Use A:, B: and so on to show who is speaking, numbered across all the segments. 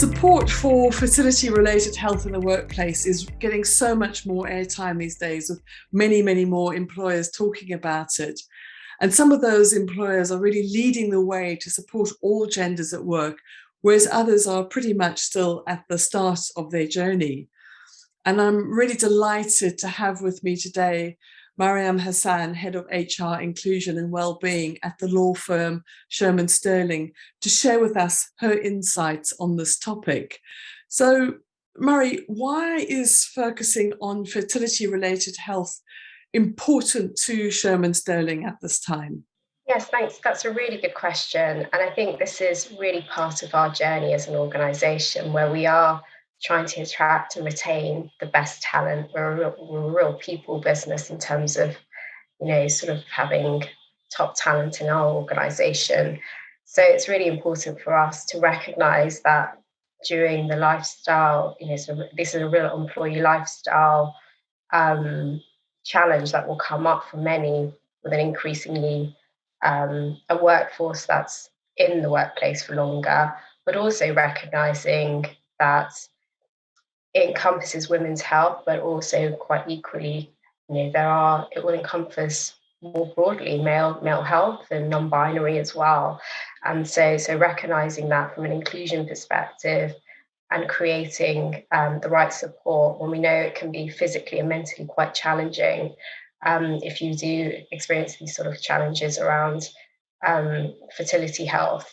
A: Support for fertility-related health in the workplace is getting so much more airtime these days, with many, many more employers talking about it. And some of those employers are really leading the way to support all genders at work, whereas others are pretty much still at the start of their journey. And I'm really delighted to have with me today Mariyam Hassan, Head of HR Inclusion and Wellbeing at the law firm Shearman Sterling, to share with us her insights on this topic. So, Mari, why is focusing on fertility-related health important to Shearman Sterling at this time?
B: Yes, thanks. That's a really good question. And I think this is really part of our journey as an organisation, where we are trying to attract and retain the best talent. We're a real people business in terms of, sort of having top talent in our organisation. So it's really important for us to recognise that during the lifestyle, so this is a real employee lifestyle challenge that will come up for many, with an increasingly a workforce that's in the workplace for longer, but also recognizing that it encompasses women's health, but also quite equally, it will encompass more broadly male health and non-binary as well. And so recognizing that from an inclusion perspective and creating the right support when we know it can be physically and mentally quite challenging if you do experience these sort of challenges around fertility health,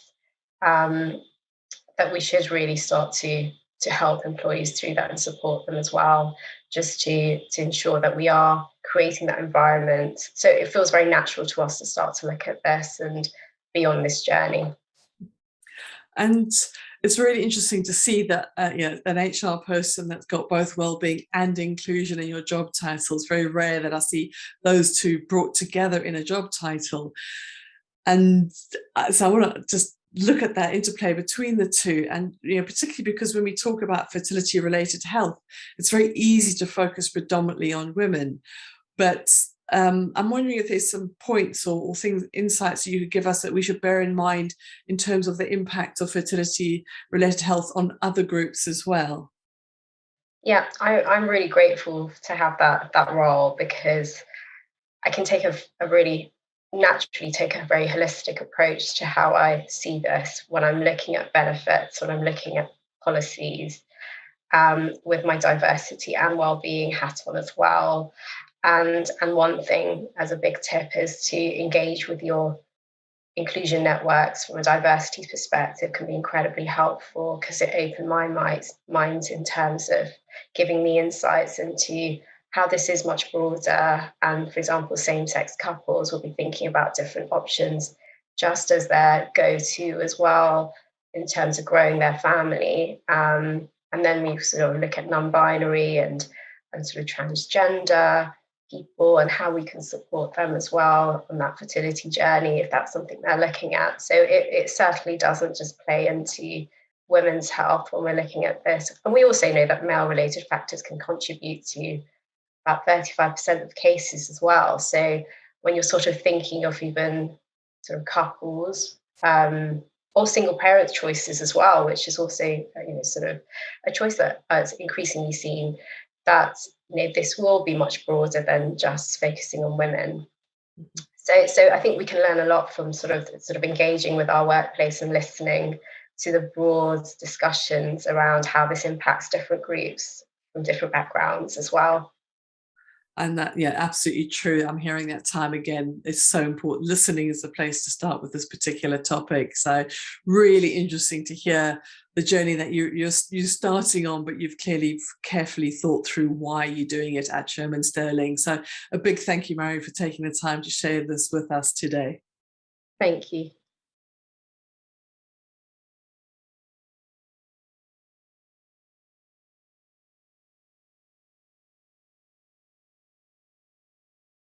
B: that we should really start to help employees through that and support them as well, just to ensure that we are creating that environment. So it feels very natural to us to start to look at this and be on this journey.
A: And it's really interesting to see that an HR person that's got both wellbeing and inclusion in your job title. It's very rare that I see those two brought together in a job title. And so I want to just look at that interplay between the two, and particularly because when we talk about fertility related health, it's very easy to focus predominantly on women. But I'm wondering if there's some points or things, insights that you could give us that we should bear in mind in terms of the impact of fertility-related health on other groups as well.
B: Yeah, I'm really grateful to have that role, because I can naturally take a very holistic approach to how I see this when I'm looking at benefits, when I'm looking at policies, with my diversity and wellbeing hat on as well. And one thing as a big tip is to engage with your inclusion networks from a diversity perspective can be incredibly helpful, because it opened my mind in terms of giving me insights into how this is much broader. And for example, same-sex couples will be thinking about different options just as their go-to as well in terms of growing their family. And then we sort of look at non-binary and sort of transgender people and how we can support them as well on that fertility journey, if that's something they're looking at. So it certainly doesn't just play into women's health when we're looking at this. And we also know that male-related factors can contribute to about 35% of cases as well. So when you're sort of thinking of even sort of couples or single parent choices as well, which is also sort of a choice that is increasingly seen, that this will be much broader than just focusing on women. So I think we can learn a lot from sort of engaging with our workplace and listening to the broad discussions around how this impacts different groups from different backgrounds as well.
A: And that, yeah, absolutely true. I'm hearing that time again. It's so important. Listening is the place to start with this particular topic. So really interesting to hear the journey that you're starting on, but you've clearly carefully thought through why you're doing it at Shearman Sterling. So a big thank you, Mary, for taking the time to share this with us today.
B: Thank you.